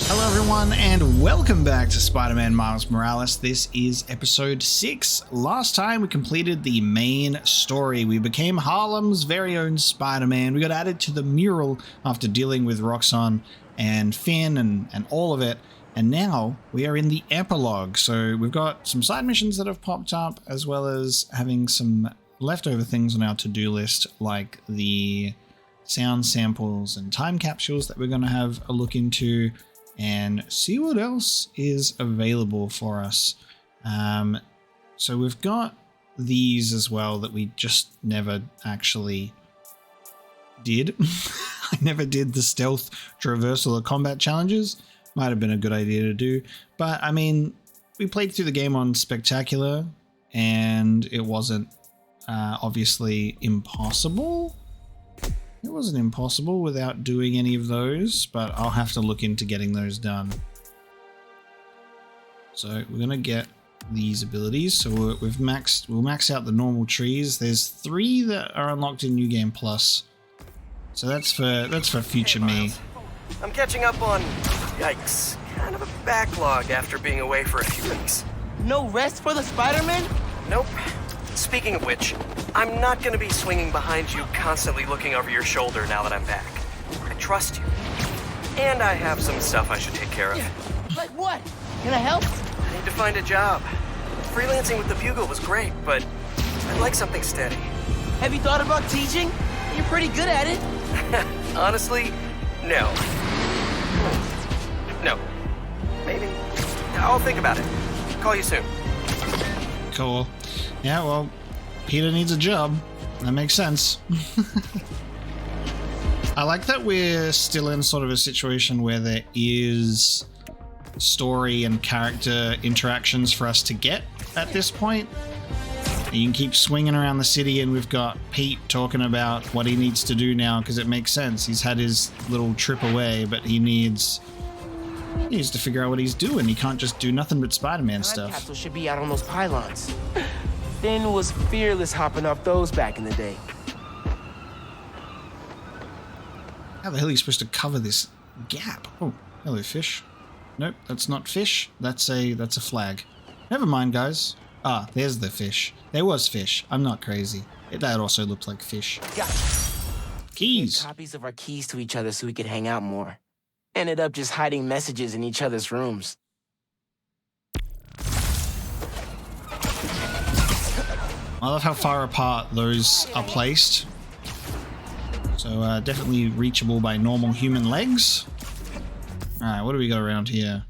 Hello everyone and welcome back to Spider-Man Miles Morales. This is episode 6. Last time we completed the main story. We became Harlem's very own Spider-Man. We got added to the mural after dealing with Roxxon and Finn and all of it. And now we are in the epilogue. So we've got some side missions that have popped up as well as having some leftover things on our to-do list like the sound samples and time capsules that we're going to have a look into and see what else is available for us. So we've got these as well that we just never actually did. I never did the stealth traversal or combat challenges. Might have been a good idea to do, but I mean, we played through the game on Spectacular and it wasn't obviously impossible. It wasn't impossible without doing any of those, but I'll have to look into getting those done. So we're gonna get these abilities. So we'll max out the normal trees. There's 3 that are unlocked in New Game Plus. So that's for future me. I'm catching up on, yikes, kind of a backlog after being away for a few weeks. No rest for the Spider-Man? Nope. Speaking of which, I'm not going to be swinging behind you, constantly looking over your shoulder now that I'm back. I trust you. And I have some stuff I should take care of. Yeah. Like what? Can I help? I need to find a job. Freelancing with the Bugle was great, but I'd like something steady. Have you thought about teaching? You're pretty good at it. Honestly, no. No. Maybe. I'll think about it. Call you soon. Cool. Yeah, well, Peter needs a job. That makes sense. I like that we're still in sort of a situation where there is story and character interactions for us to get at this point. You can keep swinging around the city and we've got Pete talking about what he needs to do now because it makes sense. He's had his little trip away, but he needs to figure out what he's doing. He can't just do nothing but Spider-Man stuff. Capsule should be out on those pylons. Finn was fearless hopping off those back in the day. How the hell are you supposed to cover this gap? Oh, hello, fish. Nope, that's not fish. That's a flag. Never mind, guys. Ah, there's the fish. There was fish. I'm not crazy. That also looked like fish. Yeah. Keys. Copies of our keys to each other so we could hang out more. Ended up just hiding messages in each other's rooms. I love how far apart those are placed. So definitely reachable by normal human legs. Alright, what do we got around here?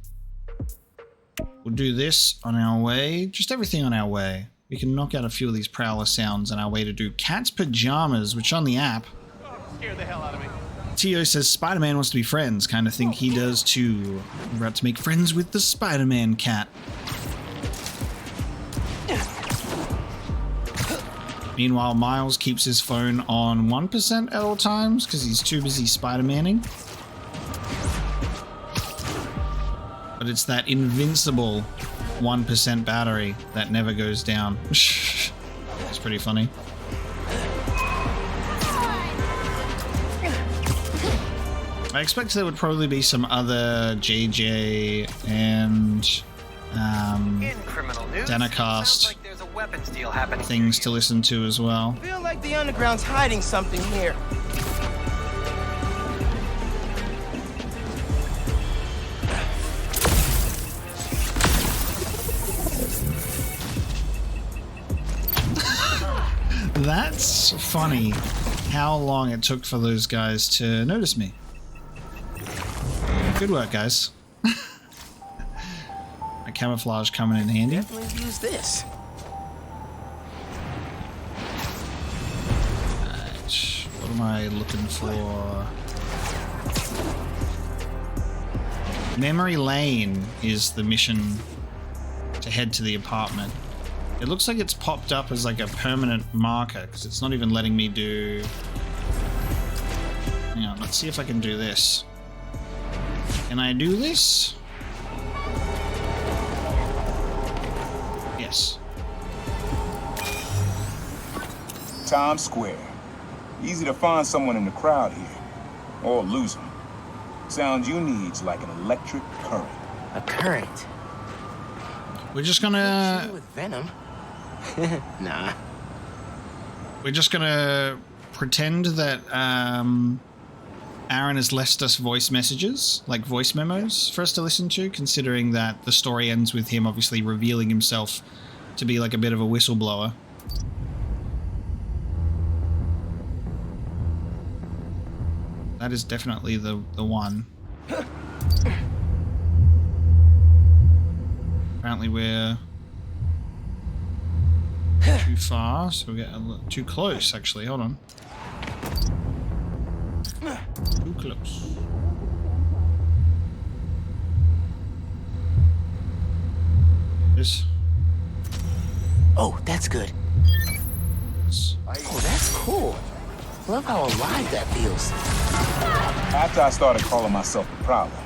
We'll do this on our way. Just everything on our way. We can knock out a few of these prowler sounds on our way to do Cat's Pajamas, which on the app... Scared the hell out of me. Tio says Spider-Man wants to be friends. Kind of think he does too. We're about to make friends with the Spider-Man cat. Meanwhile, Miles keeps his phone on 1% at all times because he's too busy Spider-Manning. But it's that invincible 1% battery that never goes down. It's pretty funny. I expect there would probably be some other JJ and Danacast things to listen to as well. I feel like the Underground's hiding something here. That's funny how long it took for those guys to notice me. Good work, guys. My camouflage coming in handy. Definitely use this. Right. What am I looking for? Memory Lane is the mission to head to the apartment. It looks like it's popped up as like a permanent marker because it's not even letting me do... Hang on, let's see if I can do this. Can I do this? Yes. Times Square. Easy to find someone in the crowd here. Or lose them. Sound you need's like an electric current. A current? We're just gonna... With venom? Nah. We're just gonna pretend that Aaron has left us voice messages, like voice memos, for us to listen to, considering that the story ends with him obviously revealing himself to be like a bit of a whistleblower. That is definitely the one. Apparently we're too far, so we get a little too close, actually. Hold on. Too close. This. Oh, that's good. Oh, that's cool. Love how alive that feels. After I started calling myself the problem,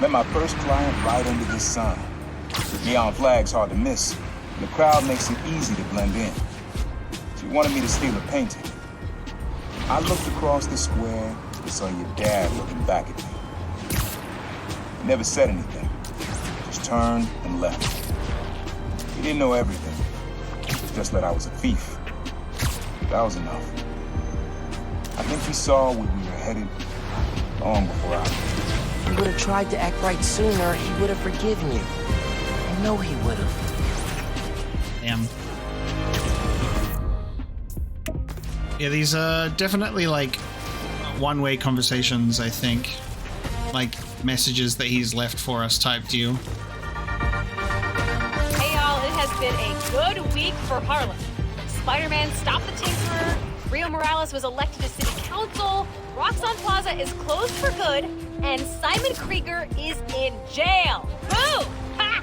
met my first client right under this sign. Neon flag's hard to miss, and the crowd makes it easy to blend in. She wanted me to steal a painting. I looked across the square and saw your dad looking back at me. He never said anything, just turned and left. He didn't know everything, just that I was a thief. That was enough. I think he saw where we were headed long before I did. If he would have tried to act right sooner, he would have forgiven you. I know he would have. Damn. Yeah, these are definitely like one-way conversations, I think. Like messages that he's left for us type deal. Hey y'all, it has been a good week for Harlem. Spider-Man stopped the Tinkerer, Rio Morales was elected to city council, Roxxon Plaza is closed for good, and Simon Krieger is in jail. Boo! Ha!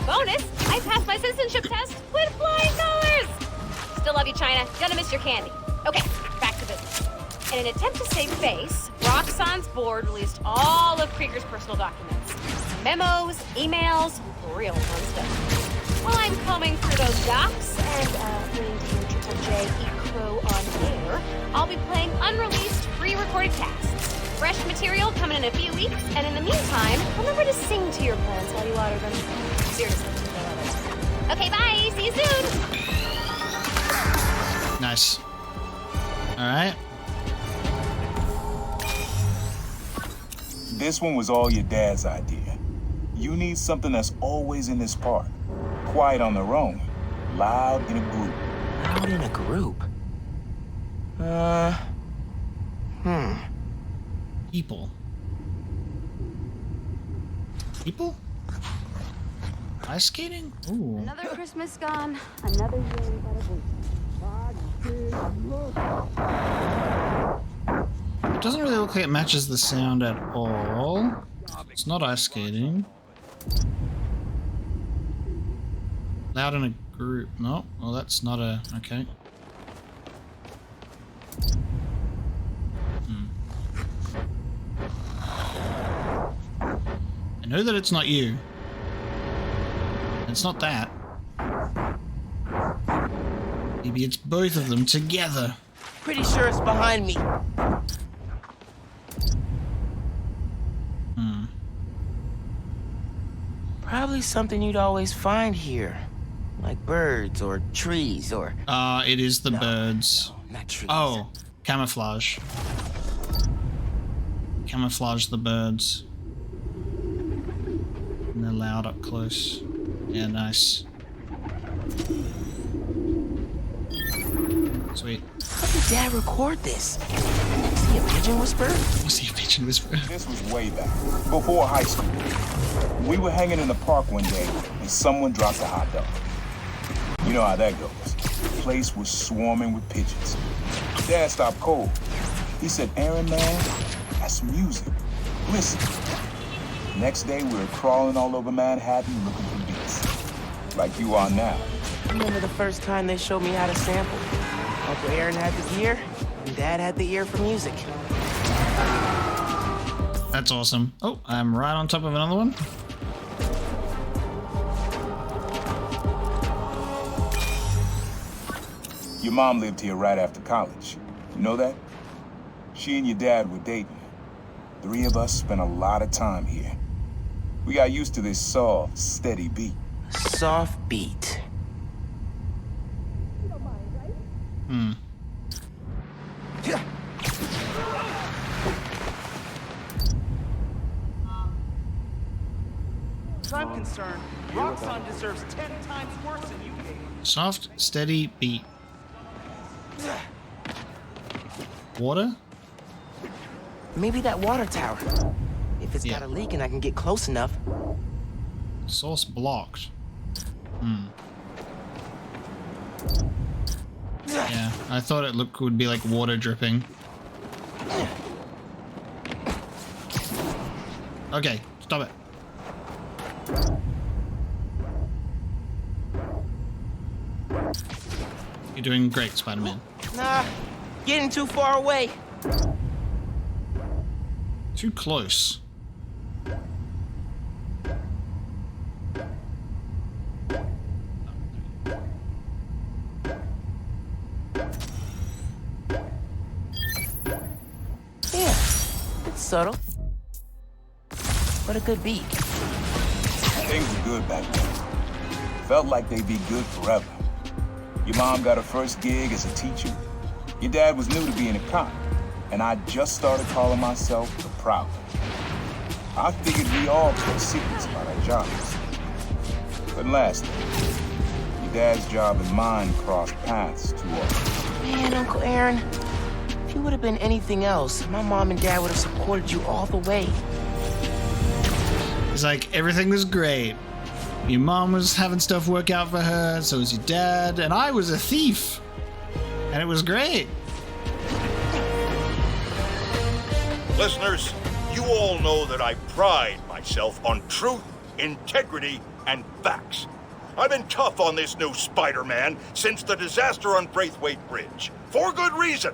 Bonus, I passed my citizenship test with flying colors! Still love you, China. Gonna miss your candy. Okay, back to business. In an attempt to save face, Roxxon's board released all of Krieger's personal documents. Memos, emails, real fun stuff. While I'm combing through those docs and waiting to hear Triple J eat crow on air, I'll be playing unreleased, pre-recorded casts. Fresh material coming in a few weeks, and in the meantime, remember to sing to your plants while you water them. Seriously, no others. Okay, bye! See you soon! Nice. Alright. This one was all your dad's idea. You need something that's always in this park. Quiet on their own, loud in a group. Out in a group? People. People? Ice skating? Ooh. Another Christmas gone, another year without a It doesn't really look like it matches the sound at all. It's not ice skating. Loud in a group. No, well that's not a... okay. I know that it's not you. It's not that. Maybe it's both of them together. Pretty sure it's behind me. Probably something you'd always find here. Like birds or trees or... It is the birds. No, not trees. Oh, camouflage. Camouflage the birds. And they're loud up close. Yeah, nice. Sweet. How did Dad record this? Is he a pigeon whisperer? Was he a pigeon whisperer? This was way back, before high school. We were hanging in the park one day, and someone dropped a hot dog. You know how that goes. The place was swarming with pigeons. Dad stopped cold. He said, "Aaron, man, that's music. Listen." Next day, we were crawling all over Manhattan looking for beats. Like you are now. Remember the first time they showed me how to sample? Uncle Aaron had the ear, and Dad had the ear for music. That's awesome. Oh, I'm right on top of another one. Your mom lived here right after college. You know that? She and your dad were dating. Three of us spent a lot of time here. We got used to this soft, steady beat. Soft beat. As I'm concerned, Roxxon deserves 10 times worse than you gave him. Soft, steady beat. Water? Maybe that water tower. If it's got a leak and I can get close enough. Source blocked. Yeah, I thought it would be like water dripping. Okay, stop it. You're doing great, Spider-Man. Nah, getting too far away. Too close. Yeah, it's subtle. But a good beat. Things were good back then. Felt like they'd be good forever. Your mom got her first gig as a teacher. Your dad was new to being a cop. And I just started calling myself the Prowler. I figured we all kept secrets about our jobs. But lastly, your dad's job and mine crossed paths too often. Man, Uncle Aaron, if you would have been anything else, my mom and dad would have supported you all the way. It's like everything was great. Your mom was having stuff work out for her, so was your dad, and I was a thief. And it was great. Listeners, you all know that I pride myself on truth, integrity, and facts. I've been tough on this new Spider-Man since the disaster on Braithwaite Bridge. For good reason.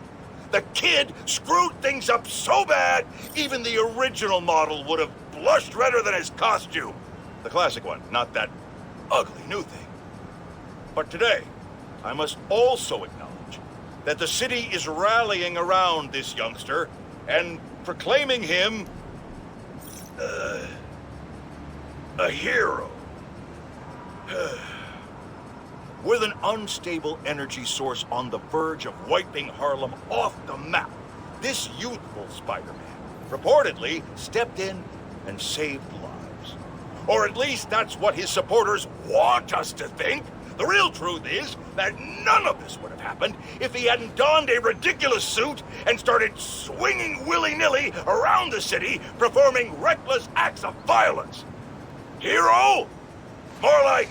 The kid screwed things up so bad, even the original model would have blushed redder than his costume. The classic one, not that ugly new thing. But today, I must also acknowledge that the city is rallying around this youngster and proclaiming him a hero. With an unstable energy source on the verge of wiping Harlem off the map, this youthful Spider-Man reportedly stepped in and saved lives. Or at least that's what his supporters want us to think. The real truth is that none of this would have happened if he hadn't donned a ridiculous suit and started swinging willy-nilly around the city, performing reckless acts of violence. Hero? More like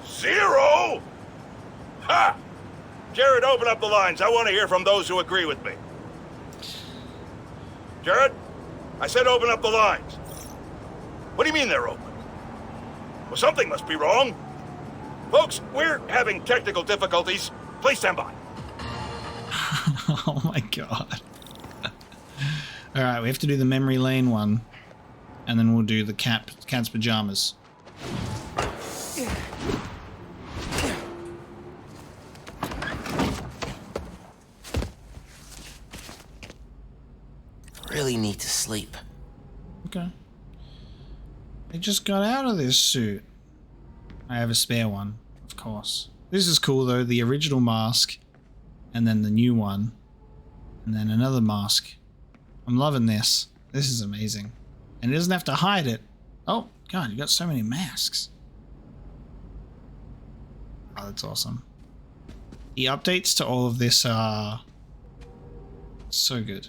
zero? Ha! Jared, open up the lines. I want to hear from those who agree with me. Jared? I said open up the lines. What do you mean they're open? Well, something must be wrong. Folks, we're having technical difficulties. Please stand by. Oh my god. Alright, we have to do the memory lane one. And then we'll do the cat's pajamas. Really need to sleep. Okay. I just got out of this suit. I have a spare one, of course. This is cool though, the original mask, and then the new one, and then another mask. I'm loving this. This is amazing. And it doesn't have to hide it. Oh, God, you got so many masks. Oh, that's awesome. The updates to all of this are so good.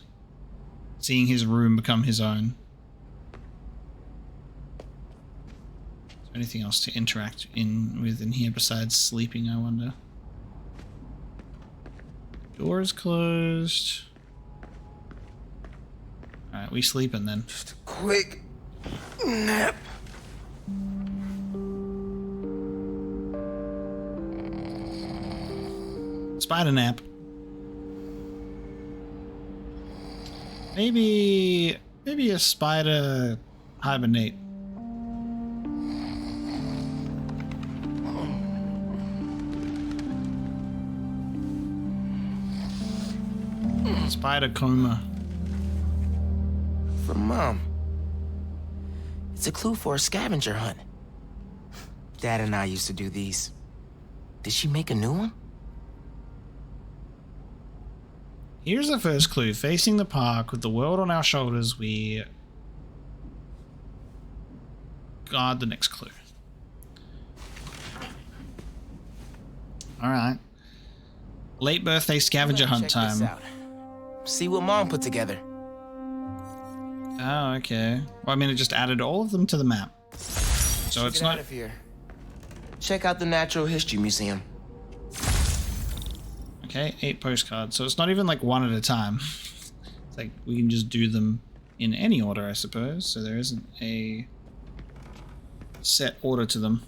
Seeing his room become his own. Is there anything else to interact with in here besides sleeping, I wonder? Door is closed. Alright, we sleeping then. Just a quick nap. Spider nap. Maybe a spider hibernate. Spider coma. from Mom. It's a clue for a scavenger hunt. Dad and I used to do these. Did she make a new one? Here's the first clue. Facing the park with the world on our shoulders, we guard the next clue. Alright. Late birthday scavenger hunt Check this time. out. See what Mom put together. Oh, okay. Well, I mean, it just added all of them to the map. So it's Get not... out of here. Check out the Natural History Museum. Okay, 8 postcards. So it's not even like one at a time. It's like we can just do them in any order, I suppose. So there isn't a set order to them.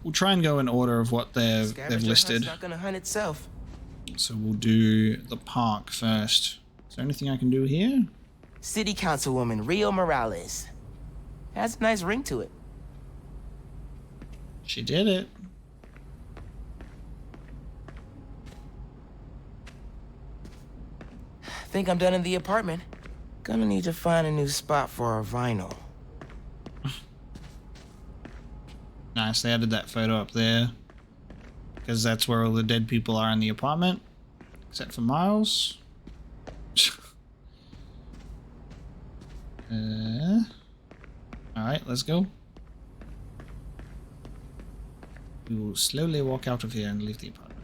We'll try and go in order of what they've listed. Hunt's not gonna hunt itself. So we'll do the park first. Is there anything I can do here? City Councilwoman Rio Morales. Has a nice ring to it. She did it. Think I'm done in the apartment. Gonna need to find a new spot for our vinyl. Nice, they added that photo up there. Because that's where all the dead people are in the apartment. Except for Miles. Alright, let's go. We will slowly walk out of here and leave the apartment.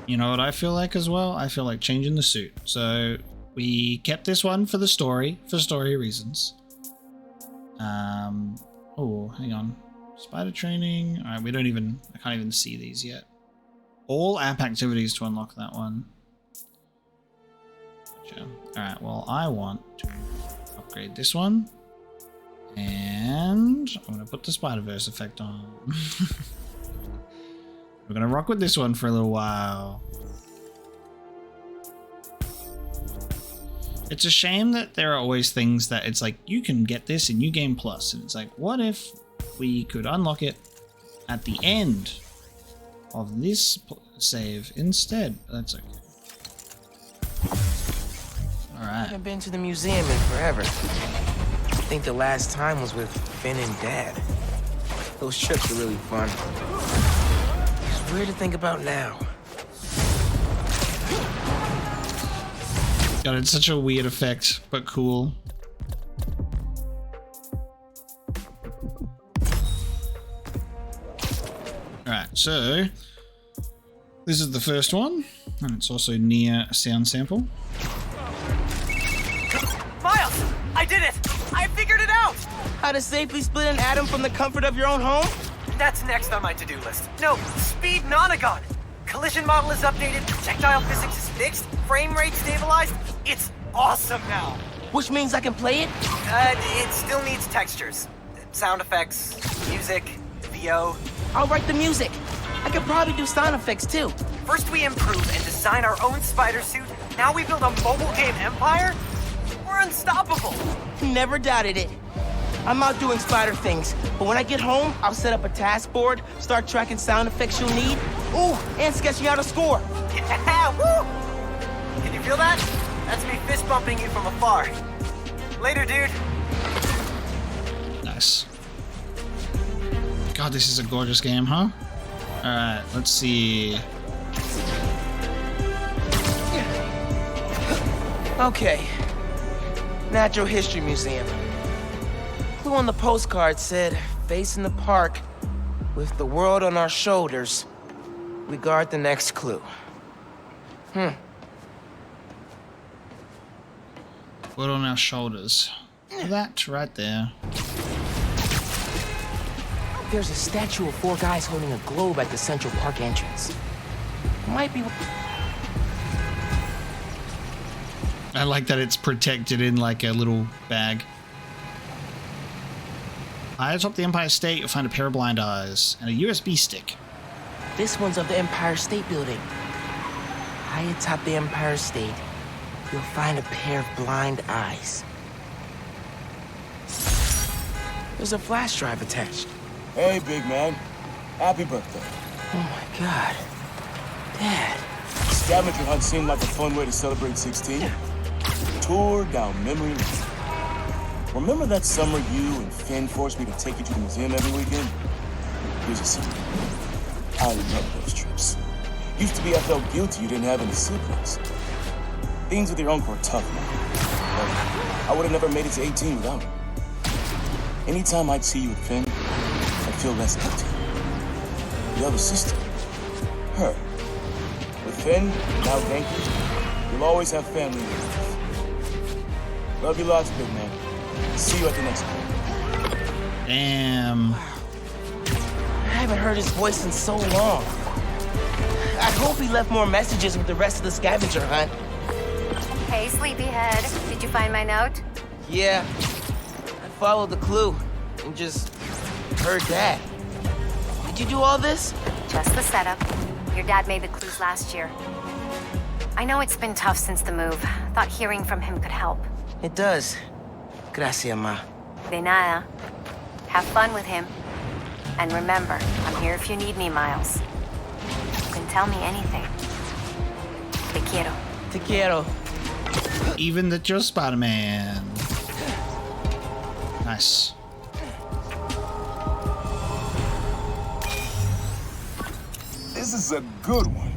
You know what I feel like as well? I feel like changing the suit. So we kept this one for the story, for story reasons. Oh, hang on. Spider training. All right, I can't even see these yet. All app activities to unlock that one. Gotcha. All right, well, I want to upgrade this one. And I'm going to put the Spider-Verse effect on. We're going to rock with this one for a little while. It's a shame that there are always things that it's like, you can get this in New Game Plus. And it's like, what if we could unlock it at the end of this save instead? That's okay. Alright. I haven't been to the museum in forever. I think the last time was with Finn and Dad. Those trips are really fun. It's weird to think about now. God, it's such a weird effect, but cool. Alright, so this is the first one, and it's also near a sound sample. Miles! I did it! I figured it out! How to safely split an atom from the comfort of your own home? That's next on my to-do list. No, Speed Nonagon! Collision model is updated, projectile physics is fixed, frame rate stabilized. It's awesome now! Which means I can play it? It still needs textures. Sound effects, music, VO. I'll write the music. I could probably do sound effects too. First we improve and design our own spider suit. Now we build a mobile game empire? We're unstoppable! Never doubted it. I'm out doing spider things, but when I get home, I'll set up a task board, start tracking sound effects you'll need. Ooh, and sketching out a score. Yeah, woo! Can you feel that? That's me fist bumping you from afar. Later, dude. Nice. God, this is a gorgeous game, huh? Alright, let's see. Okay. Natural History Museum. Clue on the postcard said, facing the park, with the world on our shoulders, we guard the next clue. Put on our shoulders. That right there. There's a statue of 4 guys holding a globe at the Central Park entrance. Might be... I like that it's protected in like a little bag. High atop the Empire State, you'll find a pair of blind eyes and a USB stick. This one's of the Empire State Building. High atop the Empire State, you'll find a pair of blind eyes. There's a flash drive attached. Hey, big man. Happy birthday. Oh my God. Dad. Scavenger hunt seemed like a fun way to celebrate 16. Tour down memory lane. Remember that summer you and Finn forced me to take you to the museum every weekend? Here's a secret. I love those trips. Used to be I felt guilty you didn't have any siblings. Things with your uncle are tough now. But I would have never made it to 18 without him. Anytime I'd see you with Finn, I'd feel less guilty. The other sister, her. With Finn, now Genki, you'll always have family in your life. Love you lots, big man. See you at the next one. Damn. I haven't heard his voice in so long. I hope he left more messages with the rest of the scavenger hunt. Hey, sleepyhead. Did you find my note? Yeah. I followed the clue and just heard that. Did you do all this? Just the setup. Your dad made the clues last year. I know it's been tough since the move. Thought hearing from him could help. It does. Gracias, ma. De nada. Have fun with him. And remember, I'm here if you need me, Miles. You can tell me anything. Te quiero. Te quiero. Even that you're Spider-Man. Nice. This is a good one.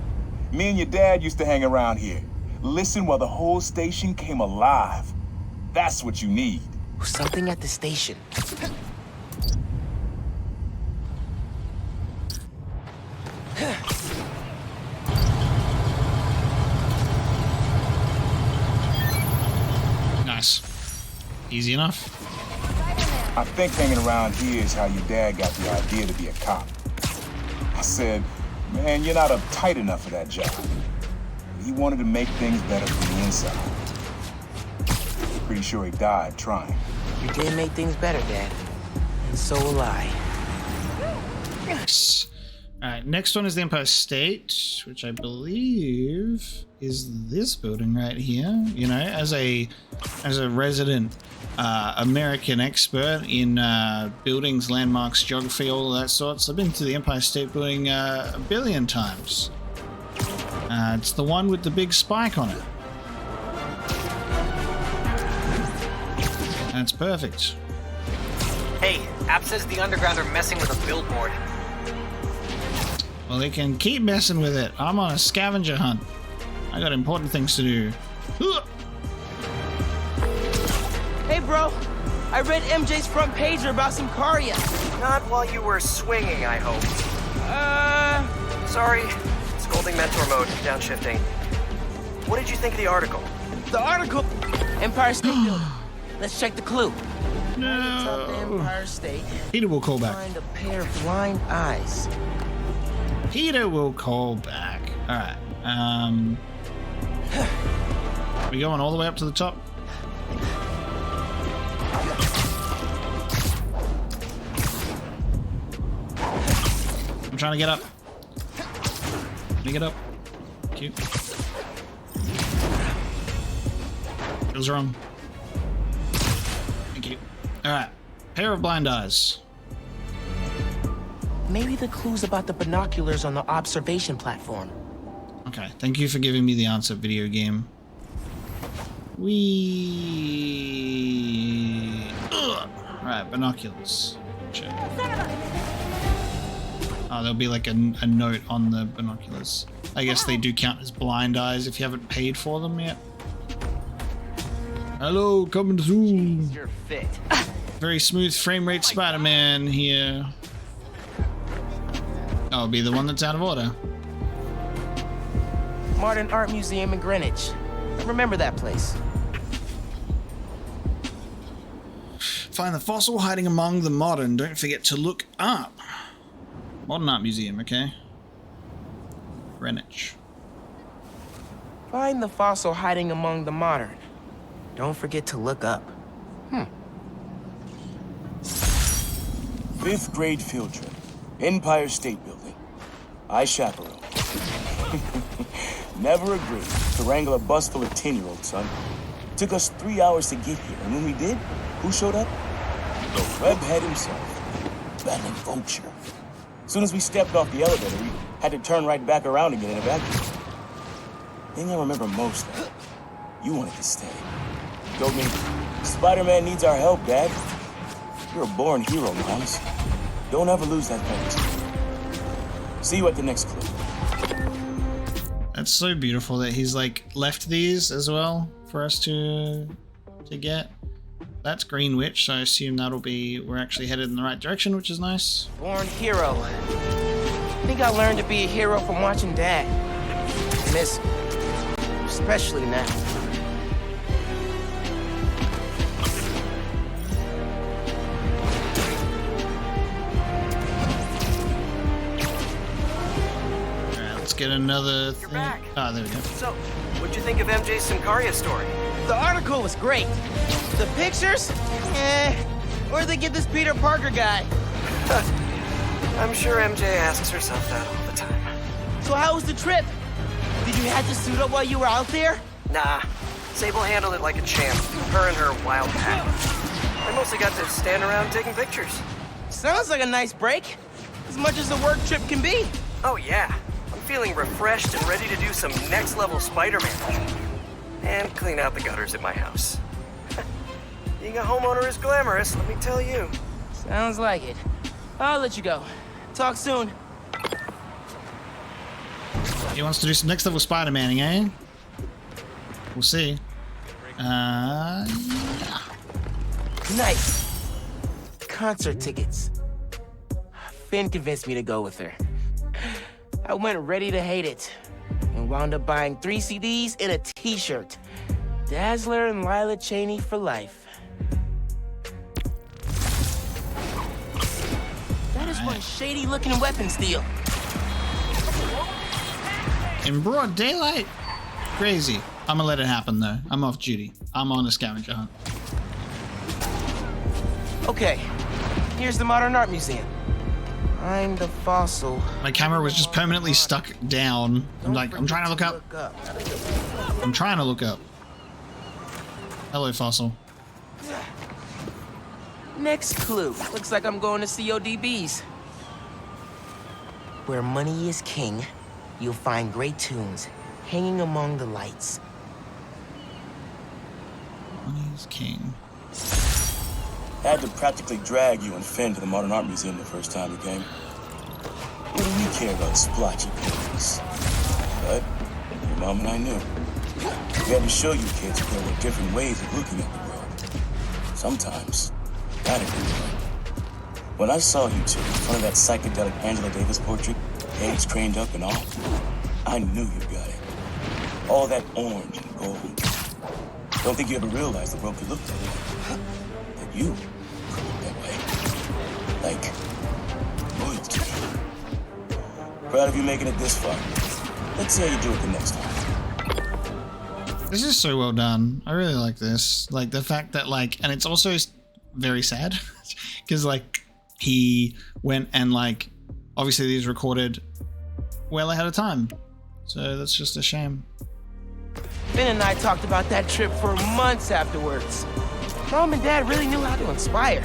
Me and your dad used to hang around here. Listen while the whole station came alive. That's what you need. Something at the station. Nice. Easy enough. I think hanging around here is how your dad got the idea to be a cop. I said, man, you're not uptight enough for that job. He wanted to make things better from the inside. Pretty sure he died trying. You did make things better, Dad. And so will I. Yes. Alright, next one is the Empire State, which I believe is this building right here. You know, as a resident American expert in buildings, landmarks, geography, all of that sorts, I've been to the Empire State Building a billion times. It's the one with the big spike on it. That's perfect. Hey, App says the Underground are messing with a billboard. Well, they can keep messing with it. I'm on a scavenger hunt. I got important things to do. Hey, bro. I read MJ's front pager about some Karya. Not while you were swinging, I hope. Sorry. Scolding mentor mode, downshifting. What did you think of the article? The article? Empire State Building. Let's check the clue. No. Empire State. Peter will call back. Find a pair of blind eyes. Peter will call back. Alright. We going all the way up to the top? I'm trying to get up. Let me get up. Cute. Feels wrong. Thank you. Alright. Pair of blind eyes. Maybe the clue's about the binoculars on the observation platform. Okay, thank you for giving me the answer, video game. Alright, binoculars. Check. Oh, there'll be like a note on the binoculars. I guess they do count as blind eyes if you haven't paid for them yet. Hello, coming through. You're fit. Very smooth frame rate Spider-Man here. Oh, it'll be the one that's out of order. Modern Art Museum in Greenwich. I remember that place. Find the fossil hiding among the modern. Don't forget to look up. Modern Art Museum, okay? Greenwich. Find the fossil hiding among the modern. Don't forget to look up. 5th grade field trip. Empire State Building. I chaperone. Never agreed to wrangle a bus full of 10-year-olds, son. Took us 3 hours to get here, and when we did, who showed up? The webhead himself, battling Vulture. Soon as we stepped off the elevator, we had to turn right back around again and evacuate. Thing I remember most, though, you wanted to stay. Told me, Spider-Man needs our help, Dad. You're a born hero, Miles. Don't ever lose that courage. See you at the next clue. That's so beautiful that he's like left these as well for us to get. That's Green Witch, so I assume that'll be, we're actually headed in the right direction, which is nice. Born hero. I think I learned to be a hero from watching Dad. Miss him. Especially now. Get another thing. You're back. Ah, there we go. So, what'd you think of MJ's Symkaria story? The article was great. The pictures? Where'd they get this Peter Parker guy? I'm sure MJ asks herself that all the time. So how was the trip? Did you have to suit up while you were out there? Nah, Sable handled it like a champ. Her and her wild pack. I mostly got to stand around taking pictures. Sounds like a nice break. As much as a work trip can be. Oh yeah. Feeling refreshed and ready to do some next-level Spider-Man and clean out the gutters at my house. Being a homeowner is glamorous, let me tell you. Sounds like it. I'll let you go. Talk soon. He wants to do some next-level Spider-Maning, eh? We'll see. Yeah. Nice. Concert tickets. Finn convinced me to go with her. I went ready to hate it, and wound up buying 3 CDs and a t-shirt. Dazzler and Lila Cheney for life. That is one shady-looking weapons deal. In broad daylight? Crazy. I'm gonna let it happen, though. I'm off duty. I'm on a scavenger hunt. Okay, here's the Modern Art Museum. I'm the fossil. My camera was just permanently stuck down. I'm trying to look up. I'm trying to look up. Hello, fossil. Next clue. Looks like I'm going to CODB's. Where money is king, you'll find great tunes hanging among the lights. Money's king. Had to practically drag you and Finn to the Modern Art Museum the first time you came. What do we care about splotchy paintings? But your mom and I knew. We had to show you kids there were different ways of looking at the world. Sometimes, that is good. When I saw you two in front of that psychedelic Angela Davis portrait, heads craned up and all, I knew you got it. All that orange and gold. Don't think you ever realized the world could look that way. That you could look that way. Like royalty. Proud of you making it this far. Let's see how you do it the next time. This is so well done. I really like this. Like the fact that like, and it's also very sad because like he went and like, obviously these recorded well ahead of time. So that's just a shame. Finn and I talked about that trip for months afterwards. Mom and Dad really knew how to inspire.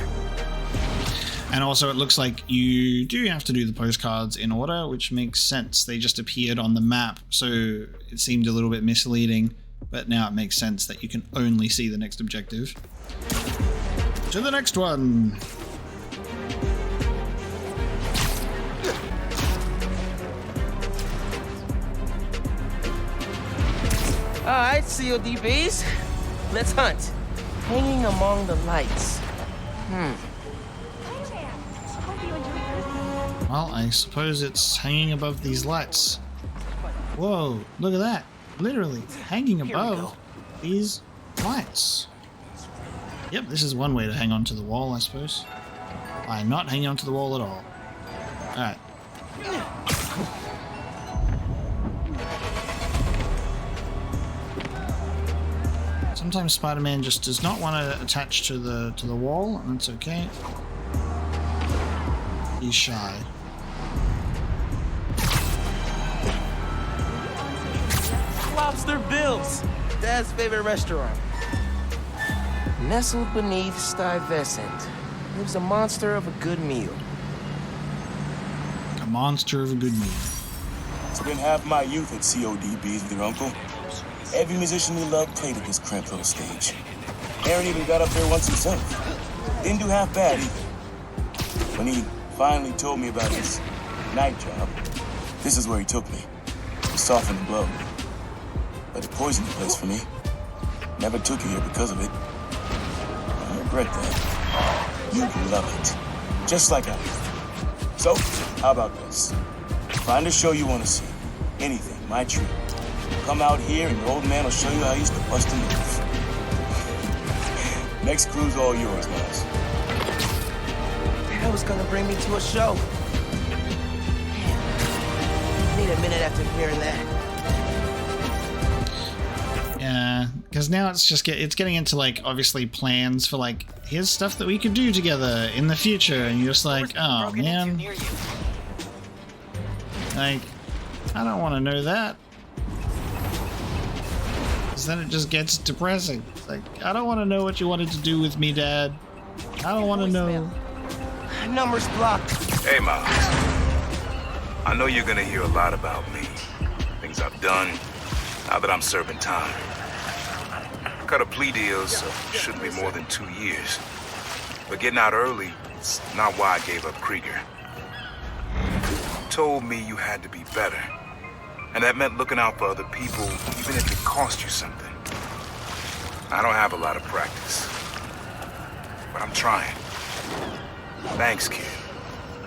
And also it looks like you do have to do the postcards in order, which makes sense. They just appeared on the map, so it seemed a little bit misleading, but now it makes sense that you can only see the next objective. To the next one. Alright, CODBs. Let's hunt. Hanging among the lights. Well, I suppose it's hanging above these lights. Whoa, look at that. Literally hanging above these lights. Yep, this is one way to hang on to the wall, I suppose. By not hanging onto the wall at all. Alright. Sometimes Spider-Man just does not want to attach to the wall, and that's okay. He's shy. Lobster Bill's, Dad's favorite restaurant. Nestled beneath Stuyvesant lives a monster of a good meal. A monster of a good meal. Spent half my youth at CODBs with your uncle. Every musician we loved played at this cramped little stage. Aaron even got up there once himself. Didn't do half bad either. When he finally told me about his night job, this is where he took me. To soften the blow. But it poisoned the place for me. Never took you here because of it. I regret that. You love it. Just like I do. So, how about this? Find a show you want to see. Anything, my treat. Come out here and the old man will show you how he used to bust a move. Next crew's all yours, Miles. Dad was gonna bring me to a show. Man, I need a minute after hearing that. Yeah, because now it's just it's getting into like obviously plans for like here's stuff that we could do together in the future, and you're just like, oh man, like I don't want to know that. Because then it just gets depressing. It's like I don't want to know what you wanted to do with me, Dad. I don't want to know. Number's blocked. Hey, Miles. I know you're gonna hear a lot about me. Things I've done, now that I'm serving time. Cut a plea deal, so it shouldn't be more than 2 years. But getting out early is not why I gave up Krieger. You told me you had to be better. And that meant looking out for other people, even if it cost you something. I don't have a lot of practice, but I'm trying. Thanks, kid,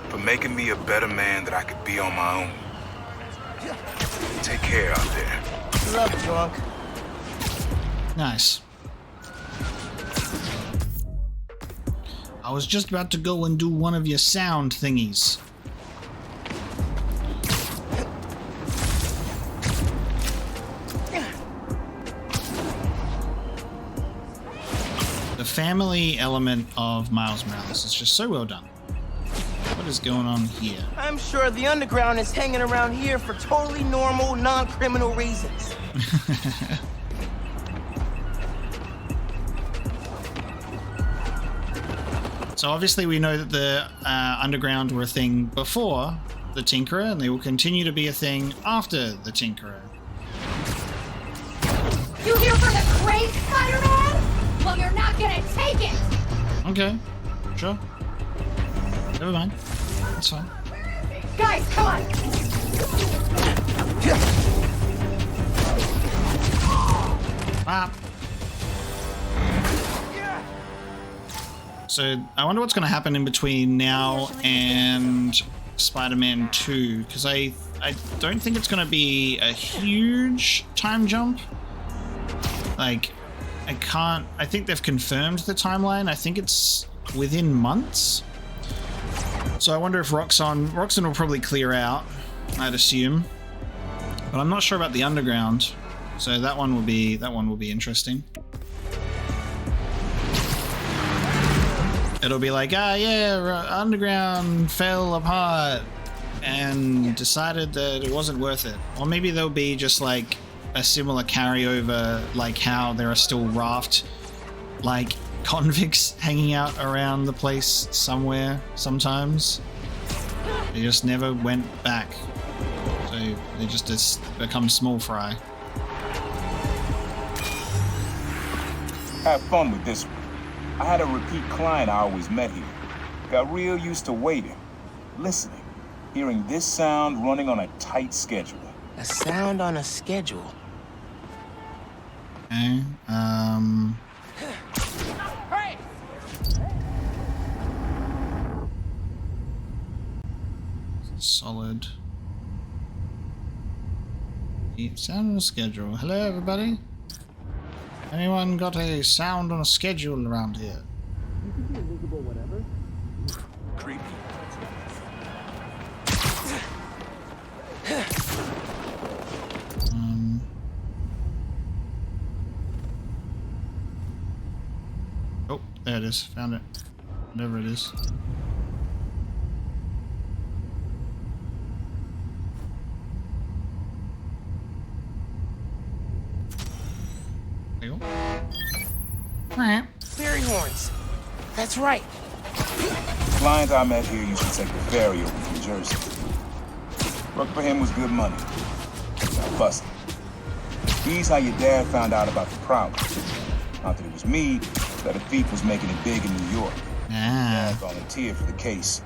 for making me a better man that I could be on my own. Take care out there. Love you, drunk. Nice. I was just about to go and do one of your sound thingies. The family element of Miles Morales is just so well done. What is going on here? I'm sure the underground is hanging around here for totally normal, non-criminal reasons. So obviously we know that the underground were a thing before the Tinkerer, and they will continue to be a thing after the Tinkerer. You here for the crate, Spider-Man? Well, you're not gonna take it! Okay, sure. Never mind. That's fine. Guys, come on! Ah. So I wonder what's going to happen in between now and Spider-Man 2, because I don't think it's going to be a huge time jump. Like, I think they've confirmed the timeline. I think it's within months. So I wonder if Roxxon will probably clear out, I'd assume. But I'm not sure about the underground. So that one will be interesting. It'll be like, underground fell apart and decided that it wasn't worth it. Or maybe there'll be just like a similar carryover, like how there are still raft, like convicts hanging out around the place somewhere sometimes. They just never went back. So they just become small fry. Have fun with this one. I had a repeat client I always met here. Got real used to waiting, listening, hearing this sound running on a tight schedule. A sound on a schedule. Okay, Hey! solid. Sound on a schedule. Hello, everybody. Anyone got a sound on a schedule around here? Creepy. Oh, there it is. Found it. Whatever it is. Fairy horns. That's right. The client I met here used to take the ferry over from Jersey. Work for him was good money. Got busted. He's how your dad found out about the problem. Not that it was me, that a thief was making it big in New York. Dad volunteered for the case.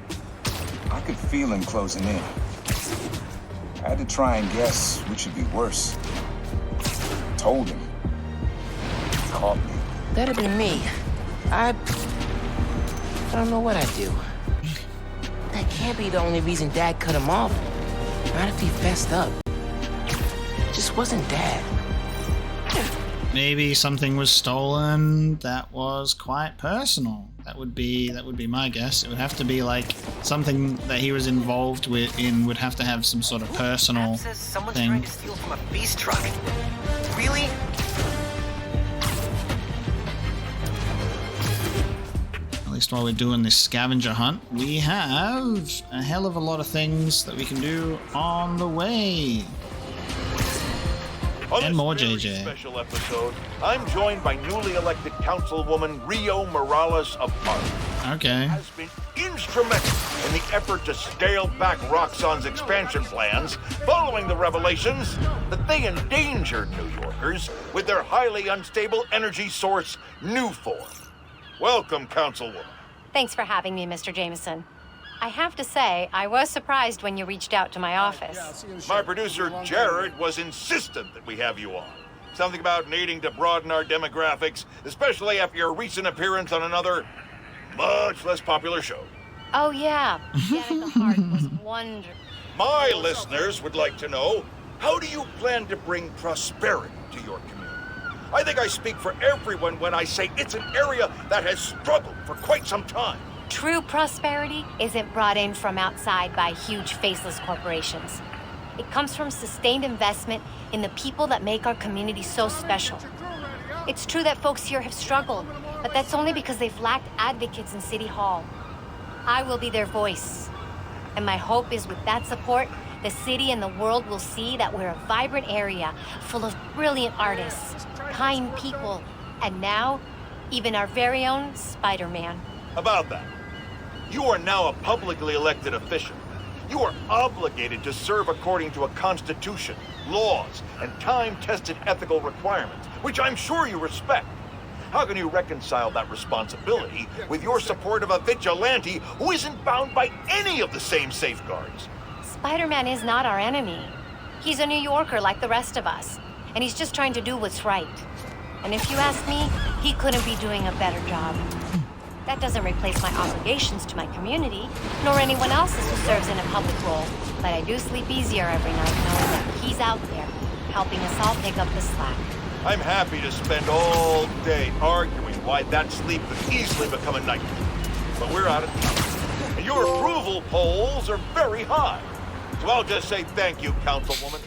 I could feel him closing in. I had to try and guess which would be worse. Told him. Caught me. That'd have been me. I don't know what I'd do. That can't be the only reason Dad cut him off. Not if he fessed up. It just wasn't Dad. Maybe something was stolen that was quite personal. That would be my guess. It would have to be like something that he was involved would have to have some sort of personal Says someone's thing. trying to steal from a beast truck. Really? At least while we're doing this scavenger hunt, we have a hell of a lot of things that we can do on the way. On And this more very JJ. special episode, I'm joined by newly elected councilwoman Rio Morales of Harlem. Okay. Has been instrumental in the effort to scale back Roxxon's expansion plans following the revelations that they endangered New Yorkers with their highly unstable energy source, Nuform. Welcome, councilwoman. Thanks for having me, Mr. Jameson. I have to say, I was surprised when you reached out to my office. My producer, Jared, was insistent that we have you on. Something about needing to broaden our demographics, especially after your recent appearance on another, much less popular show. Oh, yeah. Get at the Heart was wonderful. My listeners would like to know, how do you plan to bring prosperity to your community? I think I speak for everyone when I say it's an area that has struggled for quite some time. True prosperity isn't brought in from outside by huge faceless corporations. It comes from sustained investment in the people that make our community so special. It's true that folks here have struggled, but that's only because they've lacked advocates in City Hall. I will be their voice. And my hope is with that support, the city and the world will see that we're a vibrant area full of brilliant artists, kind people, and now, even our very own Spider-Man. About that, you are now a publicly elected official. You are obligated to serve according to a constitution, laws, and time-tested ethical requirements, which I'm sure you respect. How can you reconcile that responsibility with your support of a vigilante who isn't bound by any of the same safeguards? Spider-Man is not our enemy. He's a New Yorker like the rest of us, and he's just trying to do what's right. And if you ask me, he couldn't be doing a better job. That doesn't replace my obligations to my community, nor anyone else's who serves in a public role. But I do sleep easier every night knowing that he's out there, helping us all pick up the slack. I'm happy to spend all day arguing why that sleep could easily become a nightmare. But we're out of time. And your approval polls are very high. So I'll just say thank you, Councilwoman.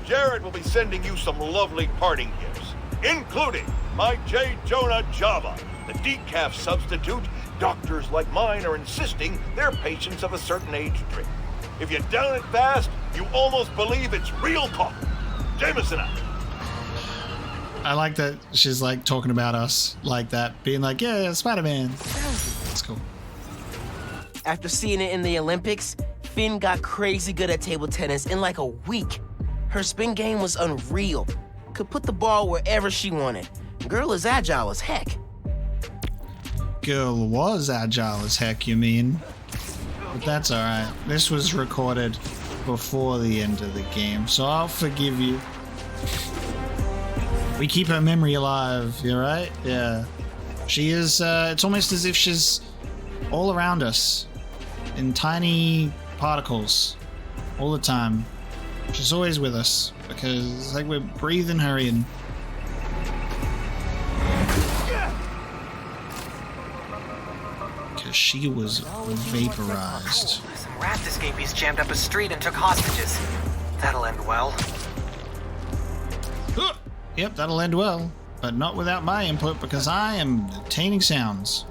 Jared will be sending you some lovely parting gifts, including my J. Jonah Java, the decaf substitute doctors like mine are insisting their patients of a certain age drink. If you down it fast, you almost believe it's real coffee. Jameson out. I like that she's like talking about us like that, being like, yeah, Spider-Man. That's cool. After seeing it in the Olympics, Finn got crazy good at table tennis in like a week. Her spin game was unreal. Could put the ball wherever she wanted. Girl is agile as heck. Girl was agile as heck, you mean? But that's alright. This was recorded before the end of the game, so I'll forgive you. We keep her memory alive, you right? Yeah. She is, it's almost as if she's all around us in tiny particles all the time. She's always with us because it's like we're breathing her in. Because she was vaporized. Some raft escapees jammed up a street and took hostages. That'll end well. Yep, that'll end well, but not without my input because I am obtaining sounds.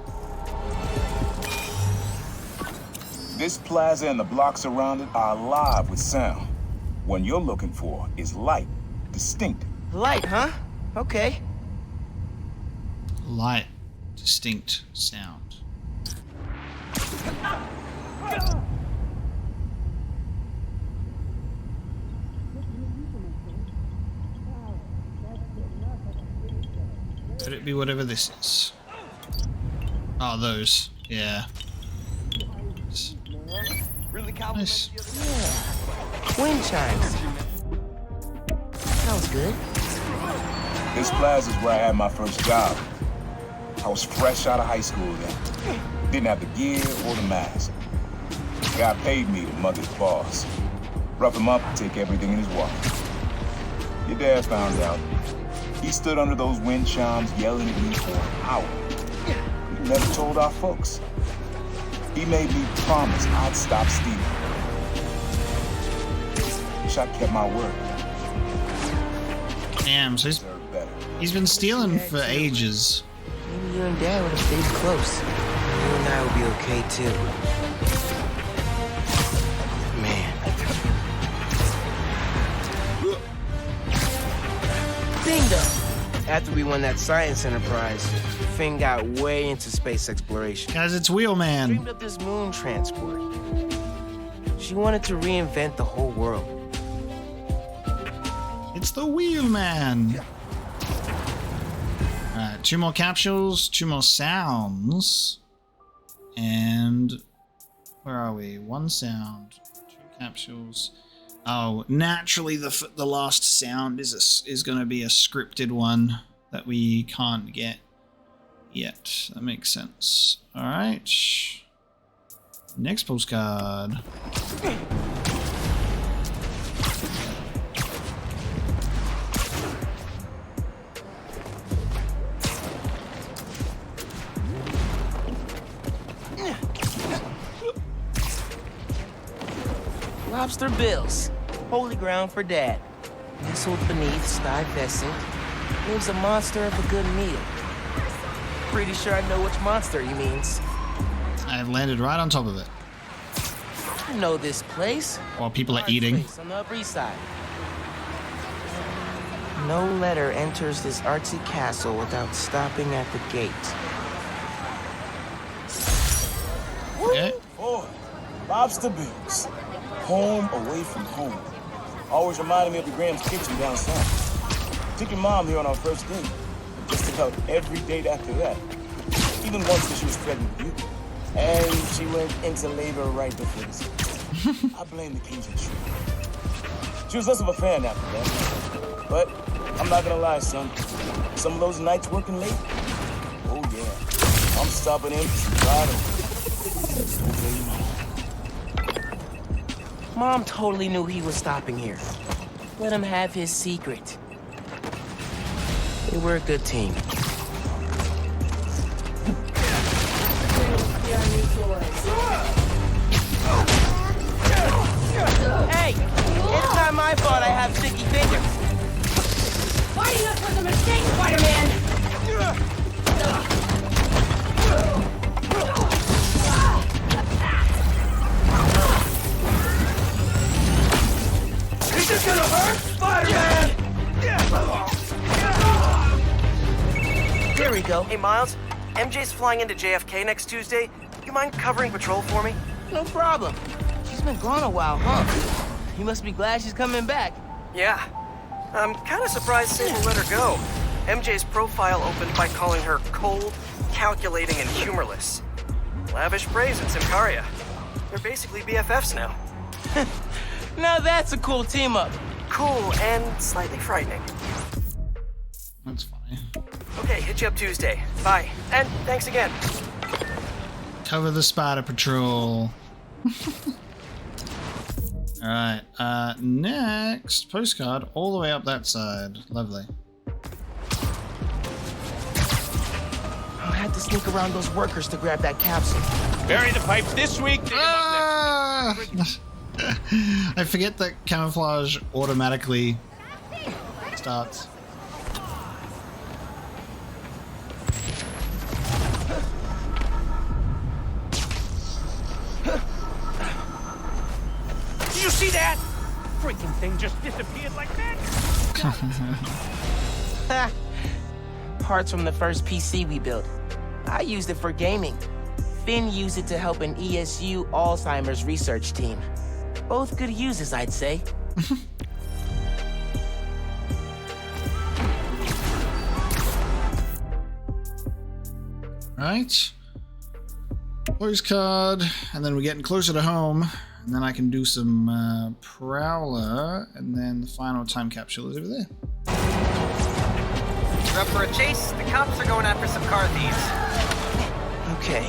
This plaza and the blocks around it are alive with sound. One you're looking for is light, distinct. Light, huh? Okay. Light. distinct sound. Could it be whatever this is? Oh, those. Yeah. Really Nice. Yeah. Wind chimes. Sounds good. This plaza's where I had my first job. I was fresh out of high school then. Didn't have the gear or the mask. The guy paid me to mug his boss. Rough him up and take everything in his wallet. Your dad found out. He stood under those wind chimes yelling at me for an hour. He never told our folks. He made me promise I'd stop stealing. Wish I kept my word. Damn, so he's been stealing for ages. Maybe you and Dad would have stayed close. You and I would be okay too. Man. Bingo! After we won that science enterprise, Finn got way into space exploration. Guys, it's Wheelman. Dreamed up this moon transport. She wanted to reinvent the whole world. It's the Wheelman. Alright, 2 more capsules, 2 more sounds. And where are we? 1 sound, 2 capsules. Oh, naturally the last sound is going to be a scripted one that we can't get yet. That makes sense. All right. Next postcard. Lobster bills. Holy ground for Dad. Nestled beneath sky pheasant lives a monster of a good meal. Pretty sure I know which monster he means. I've landed right on top of it. I know this place. While people are Our eating. place on the Upper East Side. No letter enters this artsy castle without stopping at the gate. Okay. Boy, lobster bills. Home away from home. Always reminded me of the Graham's kitchen down south. Took your mom here on our first date. Just about every date after that. Even once when she was pregnant with you. And she went into labor right before this. I blame the Cajun shrimp. She was less of a fan after that. But I'm not gonna lie, son. Some of those nights working late, oh yeah. I'm stopping in for some fried. Mom totally knew he was stopping here. Let him have his secret. They were a good team. Hey! It's not my fault I have sticky fingers. Fighting us was a mistake, Spider-Man! Is this gonna hurt, Spider-Man? Here we go. Hey, Miles. MJ's flying into JFK next Tuesday. You mind covering patrol for me? No problem. She's been gone a while, huh? You must be glad she's coming back. Yeah. I'm kind of surprised Sable let her go. MJ's profile opened by calling her cold, calculating, and humorless. Lavish praise at Symkaria. They're basically BFFs now. Now that's a cool team up. Cool and slightly frightening. That's funny. Okay, hit you up Tuesday. Bye. And thanks again. Cover the Spider Patrol. Alright, next postcard all the way up that side. Lovely. I'll have to sneak around those workers to grab that capsule. Bury the pipes this week. Dig 'em up next. I forget that camouflage automatically starts. Do you see that? Freaking thing just disappeared like that. Ha! Parts from the first PC we built. I used it for gaming. Finn used it to help an ESU Alzheimer's research team. Both good uses, I'd say. Right. Postcard, and then we're getting closer to home, and then I can do some Prowler, and then the final time capsule is over there. You're up for a chase? The cops are going after some car thieves. Okay.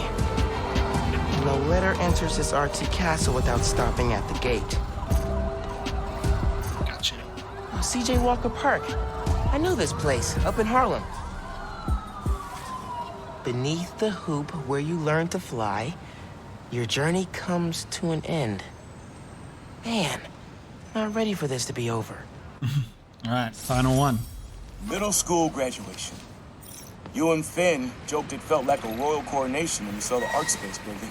No letter enters this RT castle without stopping at the gate. Gotcha. Oh, CJ Walker Park. I know this place, up in Harlem. Beneath the hoop where you learn to fly, your journey comes to an end. Man, not ready for this to be over. All right, final one. Middle school graduation. You and Finn joked it felt like a royal coronation when we saw the art space building.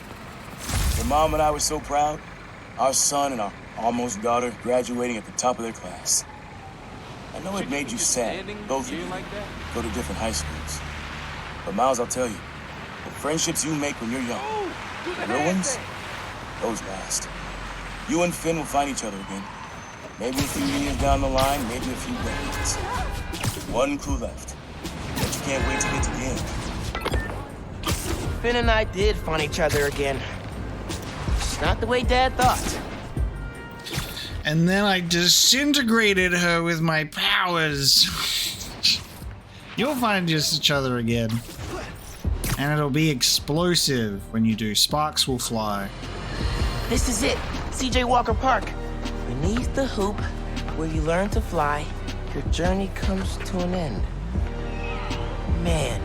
Your mom and I were so proud. Our son and our almost daughter graduating at the top of their class. I know it made you sad, both of you go to different high schools. But Miles, I'll tell you, the friendships you make when you're young, the real ones, those last. You and Finn will find each other again. Maybe a few years down the line, maybe a few decades. One clue left, but you can't wait to get to the end. Finn and I did find each other again. Just not the way Dad thought. And then I disintegrated her with my powers. You'll find each other again. And it'll be explosive when you do. Sparks will fly. This is it, CJ Walker Park. Beneath the hoop, where you learn to fly, your journey comes to an end. Man,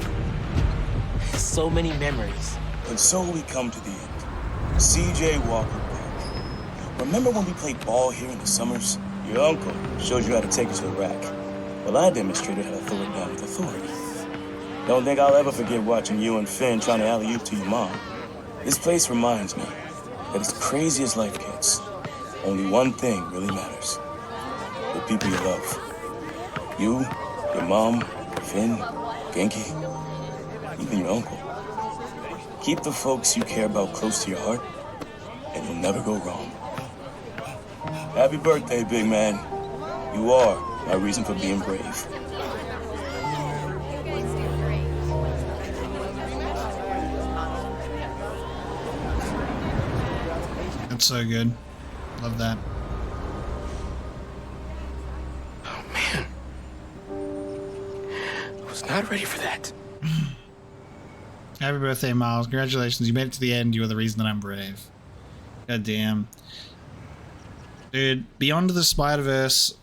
so many memories. And so we come to the end. CJ Walker Park. Remember when we played ball here in the summers? Your uncle showed you how to take it to the rack. Well, I demonstrated how to throw it down with authority. Don't think I'll ever forget watching you and Finn trying to alley-oop to your mom. This place reminds me that as crazy as life gets, only one thing really matters. The people you love. You, your mom, Finn, Genki, even your uncle. Keep the folks you care about close to your heart, and you'll never go wrong. Happy birthday, big man. You are my reason for being brave. That's so good. Love that. Oh, man. I was not ready for that. Happy birthday, Miles. Congratulations. You made it to the end. You are the reason that I'm brave. God damn. Dude, Beyond the Spider-Verse,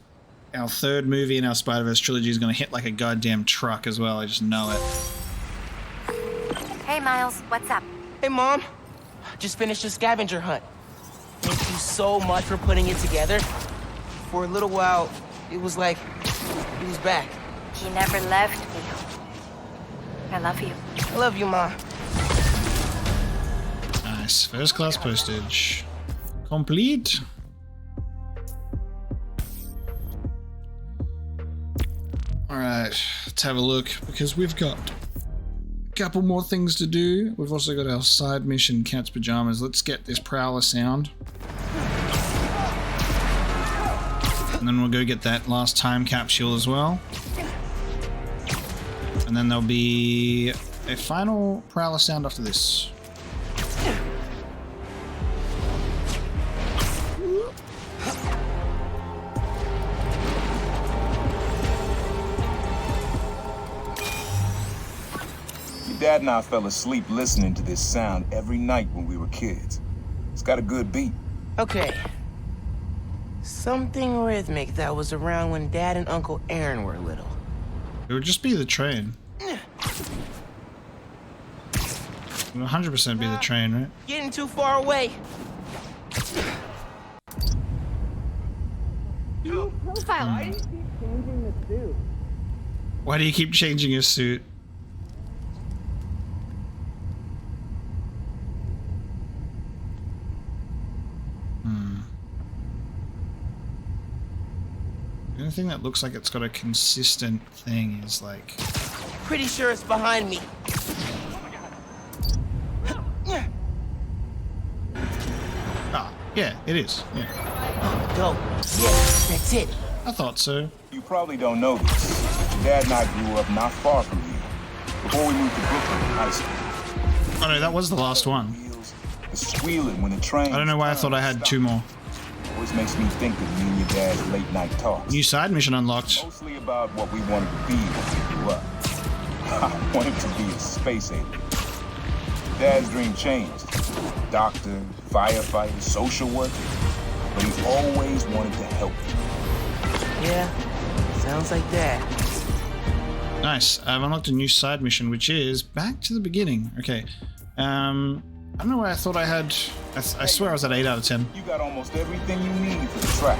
our third movie in our Spider-Verse trilogy is going to hit like a goddamn truck as well. I just know it. Hey, Miles, what's up? Hey, Mom. Just finished a scavenger hunt. Thank you so much for putting it together. For a little while, it was like he was back. He never left me. I love you. I love you, Ma. Nice. First class postage. Complete. Alright, let's have a look, because we've got a couple more things to do. We've also got our side mission, Cat's Pajamas. Let's get this Prowler sound. And then we'll go get that last time capsule as well. And then there'll be a final Prowler sound after this. Dad and I fell asleep listening to this sound every night when we were kids. It's got a good beat. Okay. Something rhythmic that was around when Dad and Uncle Aaron were little. It would just be the train. It would 100% be the train, right? Getting too far away. Profile. Why do you keep changing your suit? The only thing that looks like it's got a consistent thing is like... Pretty sure it's behind me. Yeah, it is. Yeah. Dope. Yeah, that's it. I thought so. You probably don't know this, but your dad and I grew up not far from here, before we moved to Brooklyn in high school. Oh no, that was the last one. Wheels, the squealing when the train. I don't know why I thought I had 2 more. Always makes me think of me and your dad's late night talks. New side mission unlocked. Mostly about what we wanted to be when we grew up. I wanted to be a space alien. Dad's dream changed. Doctor, firefighter, social worker. But he's always wanted to help you. Yeah, sounds like that. Nice. I've unlocked a new side mission, which is back to the beginning. Okay. I don't know why I thought I had... I swear I was at 8 out of 10. You got almost everything you need for the track.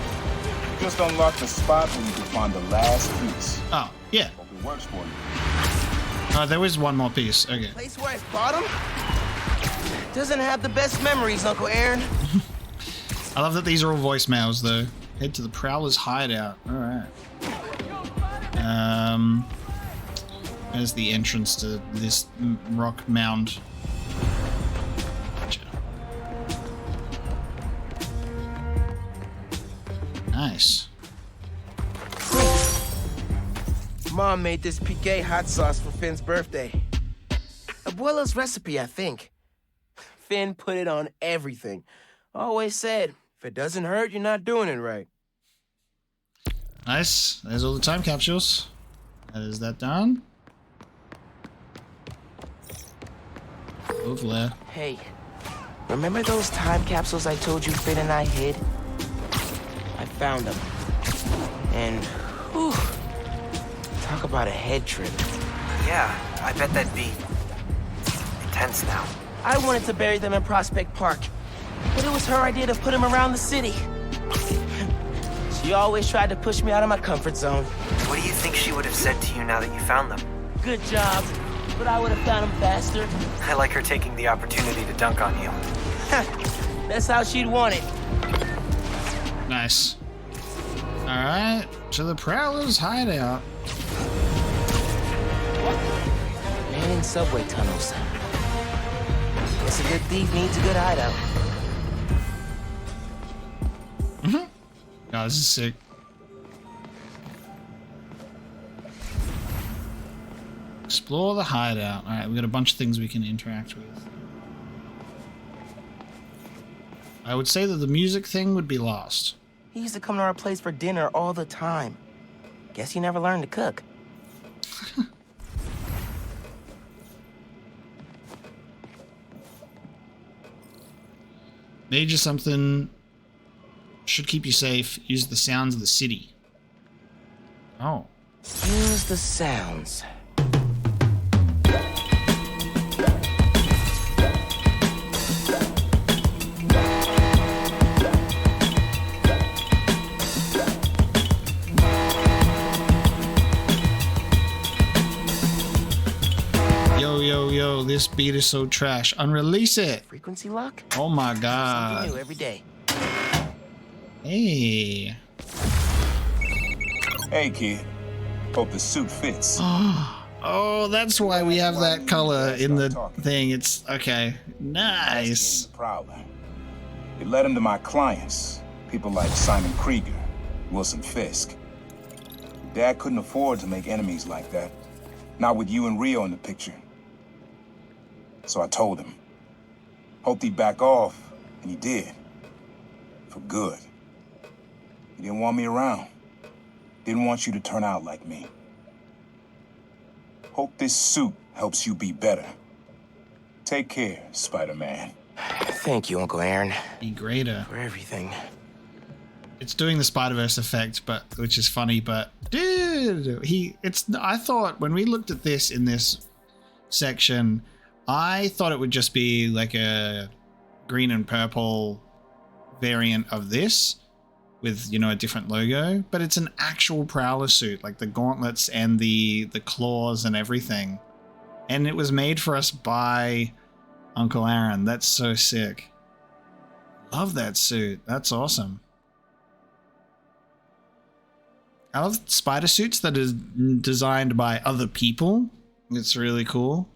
You just unlocked the spot where you can find the last piece. Oh, yeah. Hope it works for you. There was one more piece. Okay. Place where I bought him? Doesn't have the best memories, Uncle Aaron. I love that these are all voicemails, though. Head to the Prowler's hideout. Alright. There's the entrance to this rock mound. Gotcha. Nice. Mom made this piqué hot sauce for Finn's birthday. Abuela's recipe, I think. Finn put it on everything. Always said, if it doesn't hurt, you're not doing it right. Nice. There's all the time capsules. Is that done? Lovely. Hey, remember those time capsules I told you Finn and I hid? I found them. And, whew, talk about a head trip. Yeah, I bet that'd be intense now. I wanted to bury them in Prospect Park, but it was her idea to put them around the city. She always tried to push me out of my comfort zone. What do you think she would have said to you now that you found them? Good job, but I would have found them faster. I like her taking the opportunity to dunk on you. That's how she'd want it. Nice. Alright, to the Prowler's hideout. Man in subway tunnels. Guess a good thief needs a good hideout. Oh, this is sick. Explore the hideout. Alright, we got a bunch of things we can interact with. I would say that the music thing would be lost. He used to come to our place for dinner all the time. Guess he never learned to cook. Made you something. Should keep you safe. Use the sounds of the city. Oh. Use the sounds. Yo, this beat is so trash. Unrelease it. Frequency lock? Oh my Something god. new every day. Hey. Hey, kid. Hope the suit fits. Oh, that's why we have that color in the thing. It's okay. Nice. The Prowler. It led him to my clients. People like Simon Krieger, Wilson Fisk. Dad couldn't afford to make enemies like that. Not with you and Rio in the picture. So I told him. Hoped he'd back off, and he did. For good. He didn't want me around. Didn't want you to turn out like me. Hope this suit helps you be better. Take care, Spider-Man. Thank you, Uncle Aaron, Be greater. for everything. It's doing the Spider-Verse effect, but which is funny, but dude, I thought when we looked at this in this section, I thought it would just be like a green and purple variant of this with, you know, a different logo, but it's an actual Prowler suit, like the gauntlets and the claws and everything. And it was made for us by Uncle Aaron. That's so sick. Love that suit. That's awesome. I love spider suits that is designed by other people. It's really cool.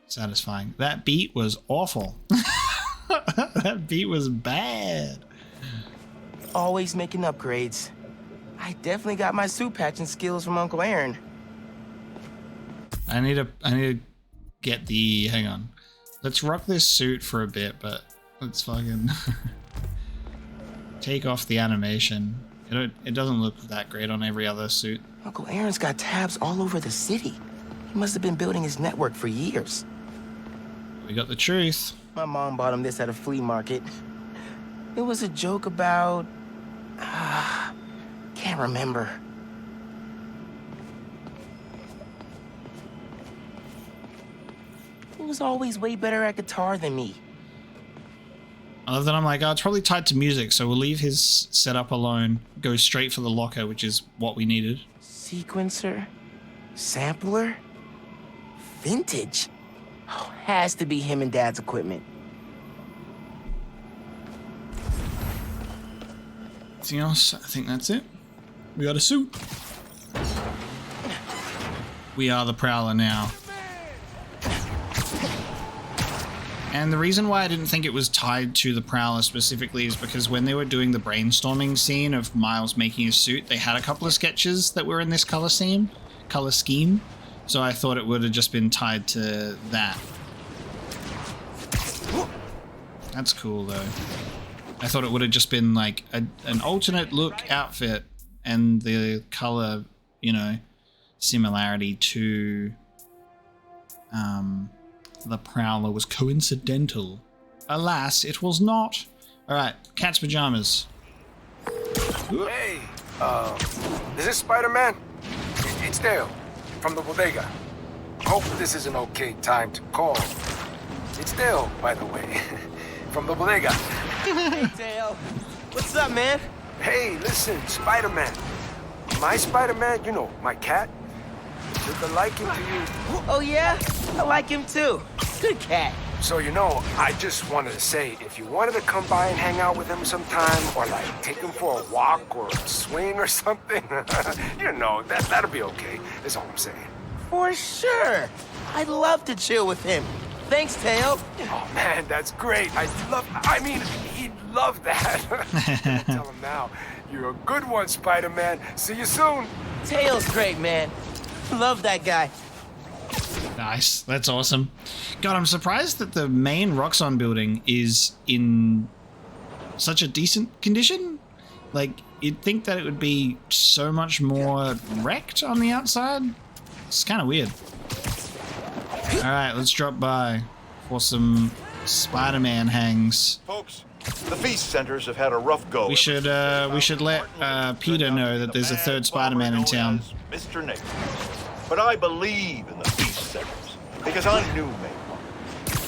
Satisfying. That beat was awful. That beat was bad. Always making upgrades. I definitely got my suit patching skills from Uncle Aaron. I need to get the, hang on. Let's rock this suit for a bit, but let's fucking take off the animation. It doesn't look that great on every other suit. Uncle Aaron's got tabs all over the city. He must have been building his network for years. We got the truth. My mom bought him this at a flea market. It was a joke about... can't remember. He was always way better at guitar than me. Other than I'm like, oh, it's probably tied to music, so we'll leave his setup alone. Go straight for the locker, which is what we needed. Sequencer? Sampler? Vintage? Oh, has to be him and Dad's equipment. Anything else? I think that's it. We got a suit. We are the Prowler now. And the reason why I didn't think it was tied to the Prowler specifically is because when they were doing the brainstorming scene of Miles making his suit, they had a couple of sketches that were in this color scheme. So I thought it would have just been tied to that. That's cool though. I thought it would have just been like an alternate look outfit and the color, you know, similarity to the Prowler was coincidental. Alas, it was not. Alright, cat's pajamas. Hey, is this Spider-Man? It's Dale, from the bodega. Hope this is an okay time to call. It's Dale, by the way, from the bodega. Hey, Dale. What's up, man? Hey, listen, Spider-Man. My Spider-Man, you know, my cat, took a liking to you. Oh, yeah? I like him, too. Good cat. So, you know, I just wanted to say, if you wanted to come by and hang out with him sometime, or like take him for a walk or a swing or something, you know, that'll be okay. That's all I'm saying. For sure. I'd love to chill with him. Thanks, Tail. Oh, man, that's great. I mean, he'd love that. Tell him now. You're a good one, Spider-Man. See you soon. Tail's great, man. Love that guy. Nice, that's awesome. God, I'm surprised that the main Roxxon building is in such a decent condition. Like, you'd think that it would be so much more wrecked on the outside. It's kind of weird. Alright, let's drop by for some Spider-Man hangs. Folks, the feast centers have had a rough go. We should let Peter know that there's a third Spider-Man in town. Mr. Nate. But I believe in the feast centers because I knew May,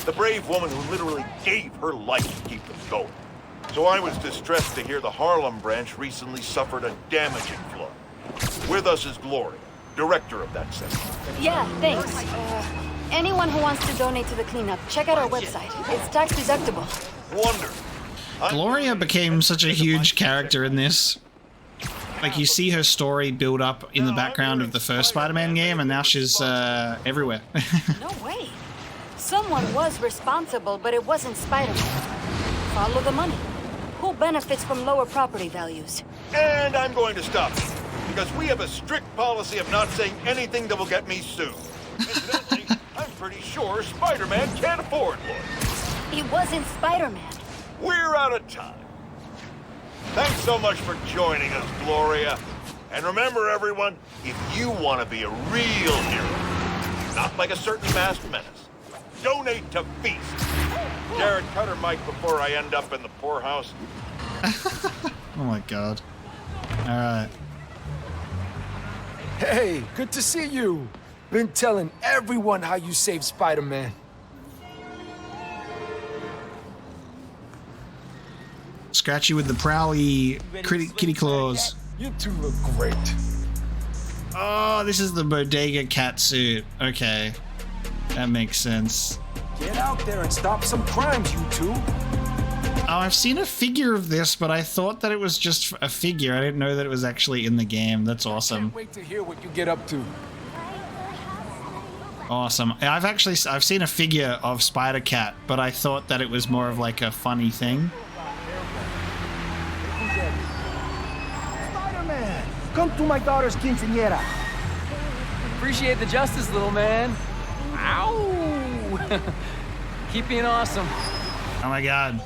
the brave woman who literally gave her life to keep them going. So I was distressed to hear the Harlem branch recently suffered a damaging flood. With us is Gloria, director of that center. Yeah, thanks. Anyone who wants to donate to the cleanup, check out our website. It's tax deductible. Wonderful. Gloria became such a huge character in this. Like, you see her story build up in the background of the first Spider-Man game, and now she's everywhere. No way. Someone was responsible, but it wasn't Spider-Man. Follow the money. Who benefits from lower property values? And I'm going to stop you, because we have a strict policy of not saying anything that will get me sued. Incidentally, I'm pretty sure Spider-Man can't afford one. He wasn't Spider-Man. We're out of time. Thanks so much for joining us, Gloria. And remember, everyone, if you want to be a real hero, not like a certain masked menace, donate to Feast. Jared, cut her mic before I end up in the poorhouse. Oh my god. Alright. Hey, good to see you. Been telling everyone how you saved Spider-Man. Scratchy with the prowly kitty claws. You two look great. Oh, this is the bodega cat suit. Okay. That makes sense. Get out there and stop some crimes, you two. Oh, I've seen a figure of this, but I thought that it was just a figure. I didn't know that it was actually in the game. That's awesome. Can't wait to hear what you get up to. Awesome. I've seen a figure of Spider-Cat, but I thought that it was more of like a funny thing. Spider-Man, come to my daughter's quinceañera. Appreciate the justice, little man. Ow! Keep being awesome. Oh my god.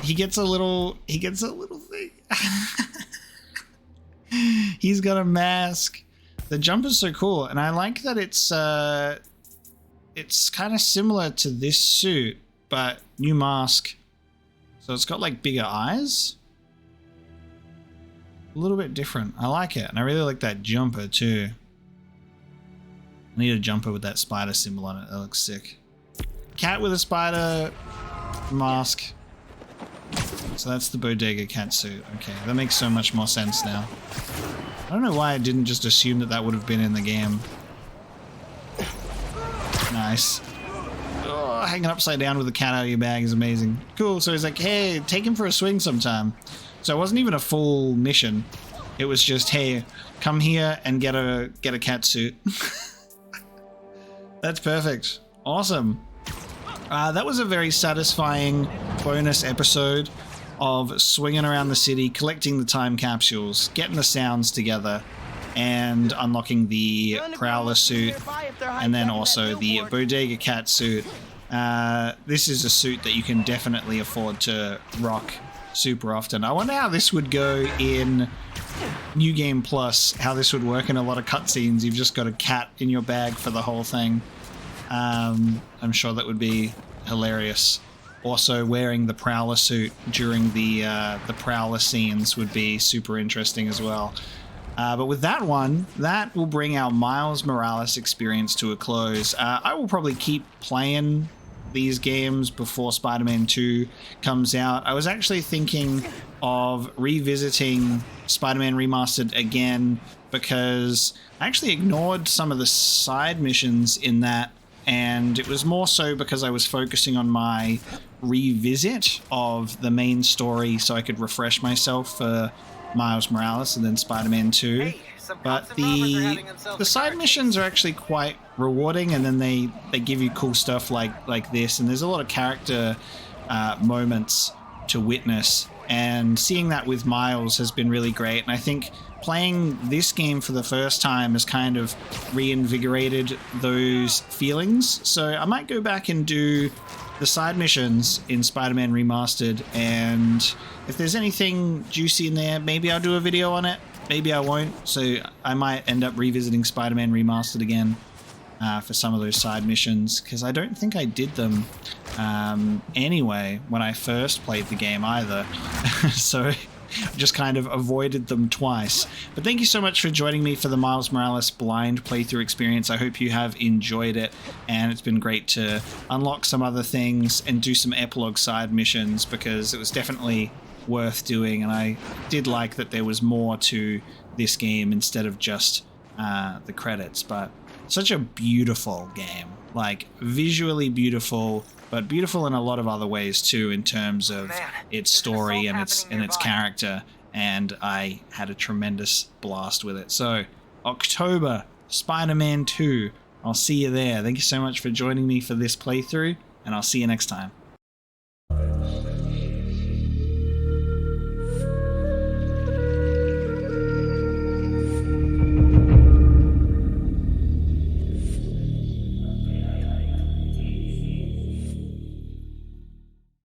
He gets a little thing. He's got a mask. The jumper's so cool, and I like that it's kind of similar to this suit, but new mask. So it's got like bigger eyes. A little bit different. I like it, and I really like that jumper too. I need a jumper with that spider symbol on it. That looks sick. Cat with a spider mask. So that's the Bodega cat suit. Okay, that makes so much more sense now. I don't know why I didn't just assume that that would have been in the game. Nice. Oh, hanging upside down with the cat out of your bag is amazing. Cool, so he's like, hey, take him for a swing sometime. So it wasn't even a full mission. It was just, hey, come here and get a cat suit. That's perfect. Awesome. That was a very satisfying bonus episode of swinging around the city, collecting the time capsules, getting the sounds together, and unlocking the Prowler suit, and then also the Bodega cat suit. This is a suit that you can definitely afford to rock super often. I wonder how this would go in New Game Plus, how this would work in a lot of cutscenes. You've just got a cat in your bag for the whole thing. I'm sure that would be hilarious. Also, wearing the Prowler suit during the Prowler scenes would be super interesting as well. But with that one, that will bring our Miles Morales experience to a close. I will probably keep playing these games before Spider-Man 2 comes out. I was actually thinking of revisiting Spider-Man Remastered again because I actually ignored some of the side missions in that, and it was more so because I was focusing on my revisit of the main story so I could refresh myself for Miles Morales and then Spider-Man 2. But the side missions are actually quite rewarding, and then they give you cool stuff like this, and there's a lot of character moments to witness, and seeing that with Miles has been really great. And I think playing this game for the first time has kind of reinvigorated those feelings. So I might go back and do the side missions in Spider-Man Remastered, and if there's anything juicy in there, maybe I'll do a video on it. Maybe I won't, so I might end up revisiting Spider-Man Remastered again for some of those side missions, because I don't think I did them anyway when I first played the game either. So just kind of avoided them twice. But thank you so much for joining me for the Miles Morales blind playthrough experience. I hope you have enjoyed it, and it's been great to unlock some other things and do some epilogue side missions, because it was definitely worth doing, and I did like that there was more to this game instead of just the credits. But such a beautiful game, like visually beautiful, but beautiful in a lot of other ways too, in terms of its story and its character, and I had a tremendous blast with it. So October, Spider-Man 2, I'll see you there. Thank you so much for joining me for this playthrough, and I'll see you next time.